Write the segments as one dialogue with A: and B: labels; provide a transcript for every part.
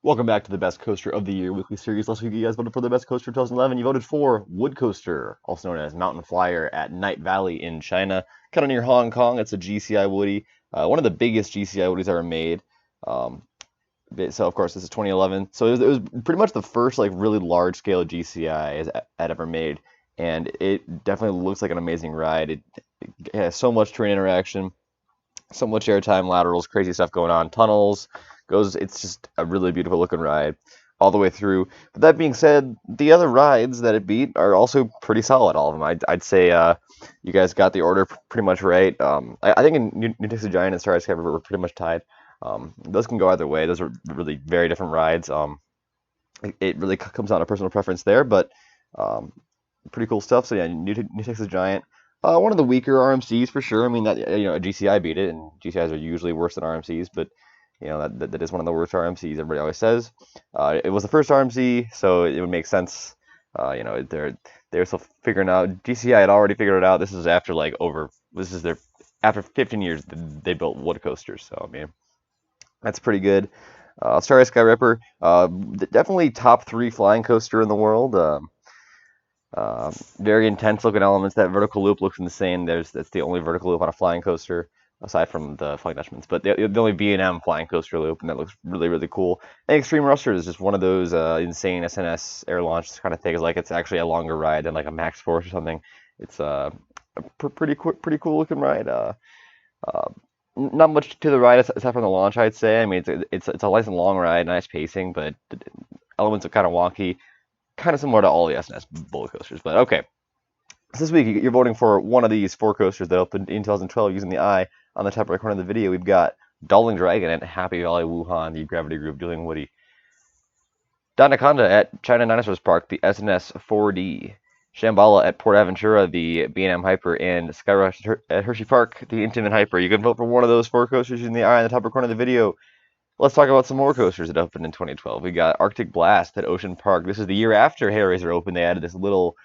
A: Welcome back to the Best Coaster of the Year weekly series. Last week, you guys voted for the best coaster of 2011. You voted for Wood Coaster, also known as Mountain Flyer, at Night Valley in China, kind of near Hong Kong. It's a GCI Woody, one of the biggest GCI Woodies ever made. Um, so, of course, this is 2011. So it was pretty much the first like really large scale GCI had ever made, and it definitely looks like an amazing ride. It has so much terrain interaction, so much airtime, laterals, crazy stuff going on, tunnels. It's just a really beautiful looking ride all the way through. But that being said, the other rides that it beat are also pretty solid. All of them. I'd say you guys got the order pretty much right. I think in New Texas Giant and Star Discovery were pretty much tied. Those can go either way. Those are really very different rides. It really comes down to personal preference there, but um, pretty cool stuff. So yeah, New Texas Giant. One of the weaker RMCs for sure. I mean that a GCI beat it, and GCIs are usually worse than RMCs, but that is one of the worst RMCs. Everybody always says. It was the first RMC, so it would make sense. They're still figuring out. GCI had already figured it out. This is after this is their after 15 years they built wood coasters. So I mean that's pretty good. Starry Sky Ripper, definitely top three flying coaster in the world. Very intense looking elements. That vertical loop looks insane. That's the only vertical loop on a flying coaster aside from the Flying Dutchman's, but the only B&M flying coaster loop, and that looks really really cool. And Extreme Ruster is just one of those insane SNS air launch kind of things. Like it's actually a longer ride than like a Max Force or something. It's a pretty cool looking ride. Uh, Not much to the ride aside from the launch, I'd say. I mean, it's a nice and long ride, nice pacing, but elements are kind of wonky, kind of similar to all the SNS bullet coasters. But okay, so this week you're voting for one of these four coasters that opened in 2012 using the eye on the top right corner of the video. We've got Darling Dragon at Happy Valley Wuhan, the Gravity Group Dueling Woody. Danaconda at China Dinosaurs Park, the SNS 4D. Shambhala at Port Aventura, the B&M Hyper, and Skyrush at Hershey Park, the Intamin Hyper. You can vote for one of those four coasters using the eye on the top right corner of the video. Let's talk about some more coasters that opened in 2012. We got Arctic Blast at Ocean Park. This is the year after Hellraiser opened. They added this little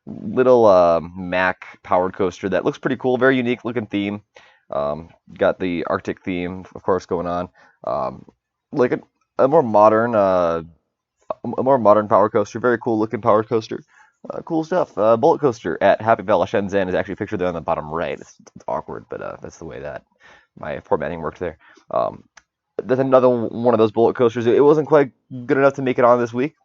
A: Mack powered coaster that looks pretty cool. Very unique looking theme. Got the Arctic theme, of course, going on. Like a more modern, power coaster. Very cool looking power coaster. Cool stuff. Bullet Coaster at Happy Valley Shenzhen is actually pictured there on the bottom right. It's awkward, but that's the way that my formatting worked there. There's another one of those bullet coasters. It wasn't quite good enough to make it on this week,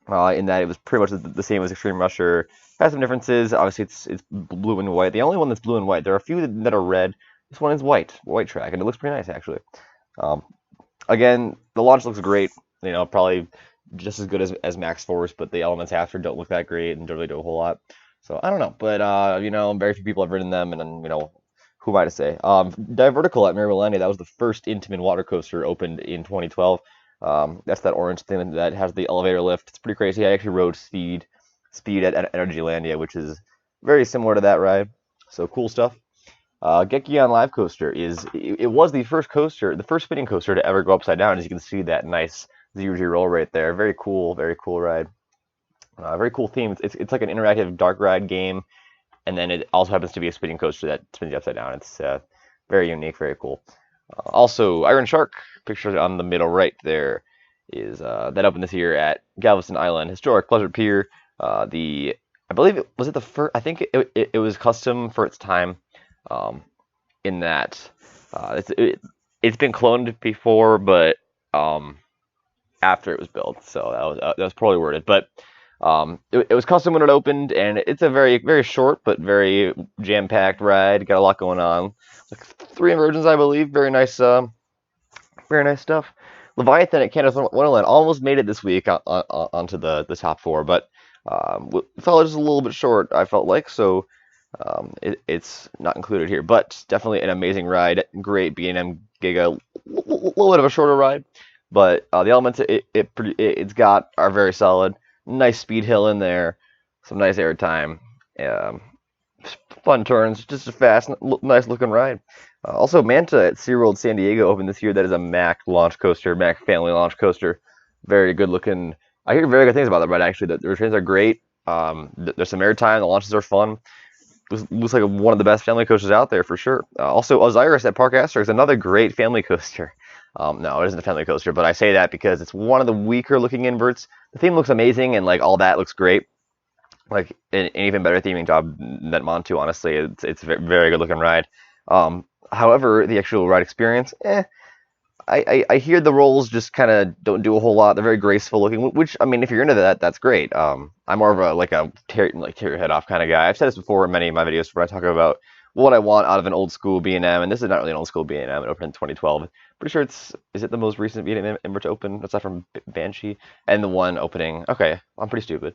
A: in that it was pretty much the same as Extreme Rusher. Has some differences. Obviously, it's blue and white. The only one that's blue and white. There are a few that are red. This one is white track, and it looks pretty nice actually. Um, Again, the launch looks great. Probably just as good as Max Force, but the elements after don't look that great and don't really do a whole lot. So I don't know, but very few people have ridden them, and who am I to say? Divertical at Mirabilia, that was the first Intamin water coaster opened in 2012. That's that orange thing that has the elevator lift. It's pretty crazy. I actually rode Speed at Energylandia, which is very similar to that ride. So cool stuff. Gekion Live Coaster it was the first spinning coaster to ever go upside down. As you can see, that nice zero-G roll right there. Very cool ride. Very cool theme. It's like an interactive dark ride game, and then it also happens to be a spinning coaster that spins you upside down. It's very unique, very cool. Also, Iron Shark, pictured on the middle right there, is that opened this year at Galveston Island Historic Pleasure Pier. I believe it the first. I think it was custom for its time, in that it's been cloned before, but after it was built. So that was poorly worded, but it was custom when it opened, and it's a very very short but very jam-packed ride. Got a lot going on. Like 3 inversions, I believe. Very nice stuff. Leviathan at Canada's Wonderland almost made it this week onto the top 4, but fell just a little bit short, I felt like, so it's not included here. But definitely an amazing ride. Great B&M Giga. Little bit of a shorter ride, but the elements it's got are very solid. Nice speed hill in there, some nice air time. Fun turns, just a fast, nice looking ride. Also, Manta at SeaWorld San Diego opened this year. That is a Mack launch coaster, Mack family launch coaster. Very good looking. I hear very good things about that ride, actually. The returns are great. There's some air time. The launches are fun. Looks like one of the best family coasters out there for sure. Also, Osiris at Park Asterix, another great family coaster. No, it isn't a family coaster, but I say that because it's one of the weaker looking inverts. The theme looks amazing, and like all that looks great. Like an even better theming job than Montu. Honestly, it's a very good looking ride. However, the actual ride experience, I hear the rolls just kind of don't do a whole lot. They're very graceful looking, which I mean, if you're into that, that's great. I'm more of a like a tear your head off kind of guy. I've said this before in many of my videos where I talk about what I want out of an old school B&M, and this is not really an old school B&M. It opened in 2012. Pretty sure is it the most recent B&M ever to open aside from Banshee and the one opening. Okay, I'm pretty stupid.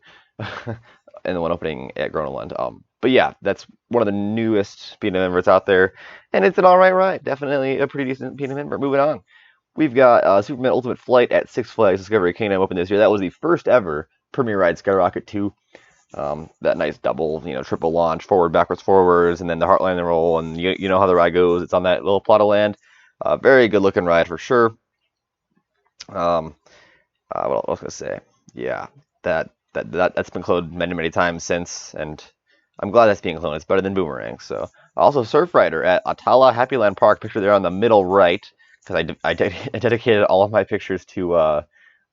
A: And the one opening at Groenland. But yeah, that's one of the newest B&M inverts out there, and it's an all right ride. Definitely a pretty decent B&M invert. Moving on. We've got Superman Ultimate Flight at Six Flags Discovery Kingdom open this year. That was the first ever Premier Ride Skyrocket 2. That nice double, triple launch, forward, backwards, forwards, and then the Heartland and roll, and you know how the ride goes. It's on that little plot of land. Very good looking ride for sure. What else was I gonna say? Yeah, that's been cloned many times since, and I'm glad that's being cloned. It's better than Boomerang. So also Surf Rider at Atala Happyland Park. Picture there on the middle right, because I dedicated all of my pictures to a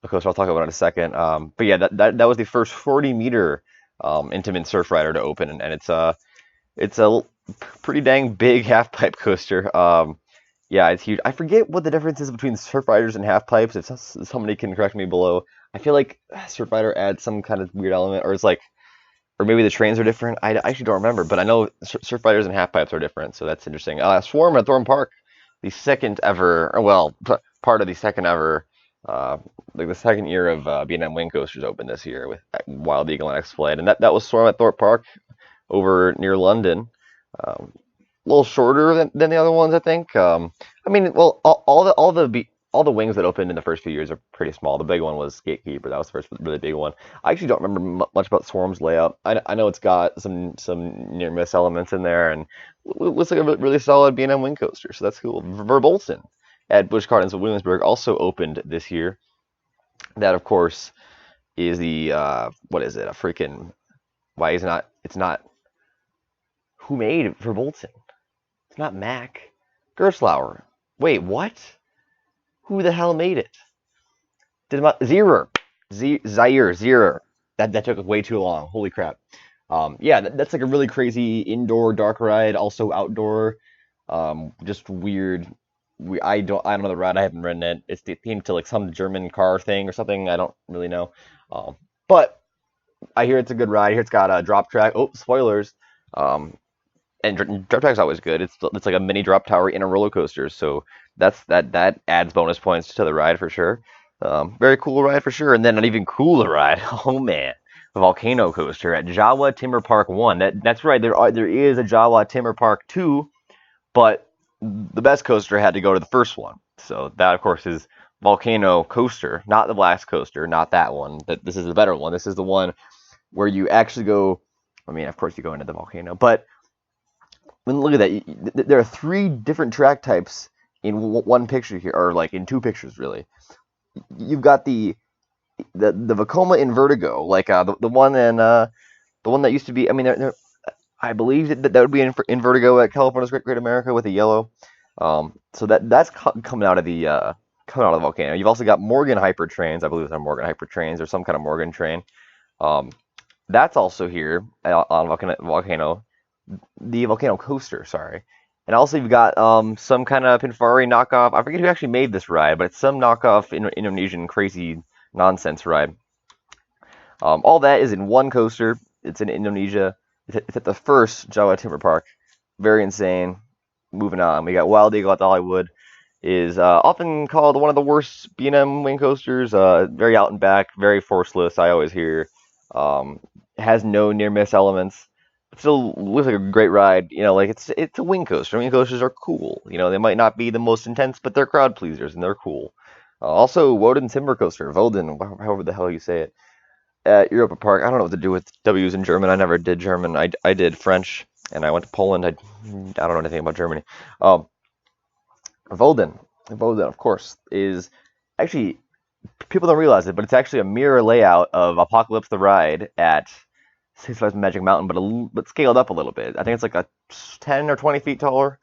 A: coaster I'll talk about in a second. But yeah, that was the first 40-meter Intamin Surf Rider to open, and it's a pretty dang big half pipe coaster. Yeah, it's huge. I forget what the difference is between Surf Riders and half pipes. If somebody can correct me below. I feel like Surf Rider adds some kind of weird element, or it's like, or maybe the trains are different. I actually don't remember, but I know Surf Riders and half pipes are different, so that's interesting. Swarm at Thorn Park, the second ever, or well, part of the second ever, uh, like the second year of B&M Wing Coasters opened this year with Wild Eagle and X-Flight, and that was Swarm at Thorpe Park over near London. A little shorter than the other ones, I think. I mean, well, all the wings that opened in the first few years are pretty small. The big one was Gatekeeper. That was the first really big one. I actually don't remember much about Swarm's layout. I know it's got some near miss elements in there, and looks like a really solid B&M wing coaster. So that's cool. Verbolten at Busch Gardens of Williamsburg also opened this year. That, of course, is the what is it? A freaking why is it not? It's not who made Verbolten? It's not Mac. Gerstlauer. Wait, what? Who the hell made it? Zierer. Zierer. That took way too long. Holy crap. Yeah, that's like a really crazy indoor dark ride, also outdoor. Just weird. I don't know the ride. I haven't ridden it. It's themed to like some German car thing or something. I don't really know. But I hear it's a good ride. I hear it's got a drop track. Oh, spoilers. Um, and drop track's always good. It's like a mini drop tower in a roller coaster, so that adds bonus points to the ride for sure. Very cool ride for sure, and then an even cooler ride. Oh man, the volcano coaster at Jawa Timber Park 1. That's right. There is a Jawa Timber Park 2, but the best coaster had to go to the first one. So that of course is Volcano Coaster, not the Blast Coaster, not that one. This is the better one. This is the one where you actually go. I mean, of course you go into the volcano, but look at that. There are three different track types in one picture here, or like in two pictures, really. You've got the Vekoma in Vertigo, like the one and the one that used to be. I mean, I believe that would be in Vertigo at California's Great America with the yellow. So that's coming out of the volcano. You've also got Morgan Hyper Trains. I believe it's on Morgan Hyper Trains or some kind of Morgan train. That's also here on Volcano. The Volcano Coaster, sorry. And also you've got some kind of Pinfari knockoff. I forget who actually made this ride, but it's some knockoff Indonesian crazy nonsense ride. All that is in one coaster. It's in Indonesia. It's at the first Jawa Timber Park. Very insane. Moving on, we got Wild Eagle at the Hollywood. Is often called one of the worst B&M wing coasters. Very out and back, very forceless. I always hear. Has no near miss elements. It still looks like a great ride. Like it's a wing coaster. Wing coasters are cool. They might not be the most intense, but they're crowd pleasers and they're cool. Also, Woden Timber Coaster, Woden, however the hell you say it, at Europa Park. I don't know what to do with W's in German. I never did German. I did French, and I went to Poland. I don't know anything about Germany. Woden, of course, is actually, people don't realize it, but it's actually a mirror layout of Apocalypse the Ride at Six Flags Magic Mountain, but scaled up a little bit. I think it's like a 10 or 20 feet taller.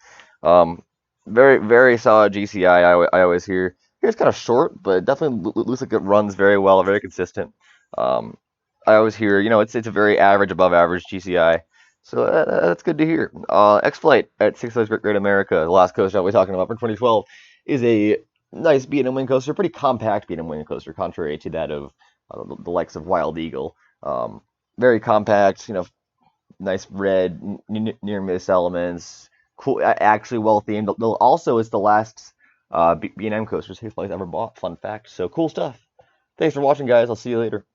A: very solid GCI. I always hear. It's kind of short, but definitely looks like it runs very well, very consistent. Um, I always hear, it's a very average, above average GCI. So that's good to hear. X-Flight at Six Flags Great America, the last coaster I'll be talking about for 2012, is a nice B&M wing coaster, pretty compact B&M wing coaster, contrary to that of the likes of Wild Eagle. Very compact, nice red, near miss elements, cool, actually well themed. Also, it's the last B&M coaster Six Flags ever bought. Fun fact. So cool stuff. Thanks for watching, guys. I'll see you later.